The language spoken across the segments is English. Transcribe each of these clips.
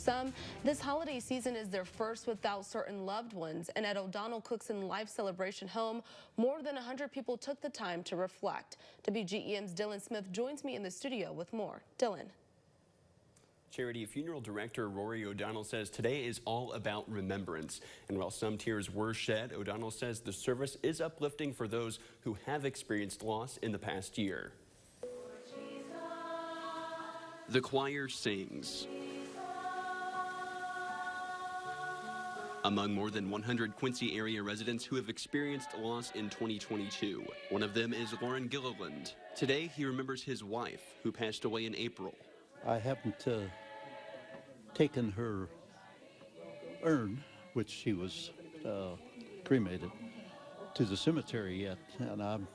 Some, this holiday season is their first without certain loved ones, and at O'Donnell Cookson Life Celebration Home, more than 100 people took the time to reflect. WGEM's Dylan Smith joins me in the studio with more. Dylan. Charity funeral director Rory O'Donnell says today is all about remembrance. And while some tears were shed, O'Donnell says the service is uplifting for those who have experienced loss in the past year. The choir sings. Among more than 100 Quincy area residents who have experienced loss in 2022. One of them is Lauren Gilliland. Today, he remembers his wife, who passed away in April. I haven't taken her urn, which she was cremated, to the cemetery yet, and I'm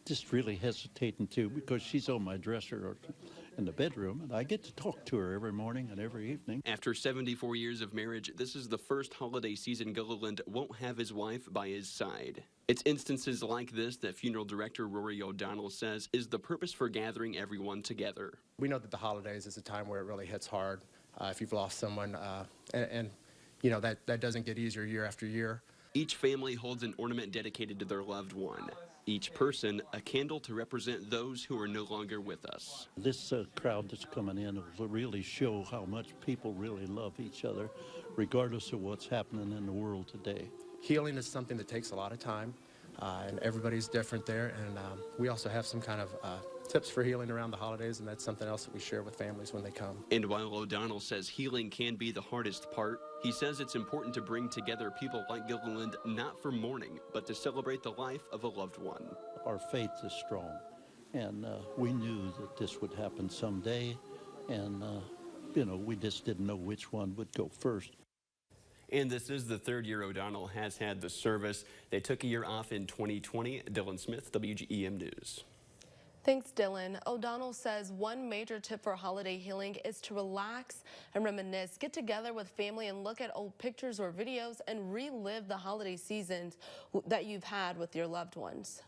just really hesitating to, because she's on my dresser in the bedroom, and I get to talk to her every morning and every evening. After 74 years of marriage, this is the first holiday season Gilliland won't have his wife by his side. It's instances like this that funeral director Rory O'Donnell says is the purpose for gathering everyone together. We know that the holidays is a time where it really hits hard if you've lost someone, and you know that doesn't get easier year after year. Each family holds an ornament dedicated to their loved one. Each person a candle to represent those who are no longer with us. This crowd that's coming in will really show how much people really love each other, regardless of what's happening in the world today. Healing is something that takes a lot of time, and everybody's different there, and we also have some kind of tips for healing around the holidays, and that's something else that we share with families when they come. And while O'Donnell says healing can be the hardest part, he says it's important to bring together people like Gilliland not for mourning, but to celebrate the life of a loved one. Our faith is strong, and we knew that this would happen someday, and you know, we just didn't know which one would go first. And this is the third year O'Donnell has had the service. They took a year off in 2020. Dylan Smith, WGEM News. Thanks, Dylan. O'Donnell says one major tip for holiday healing is to relax and reminisce. Get together with family and look at old pictures or videos and relive the holiday seasons that you've had with your loved ones.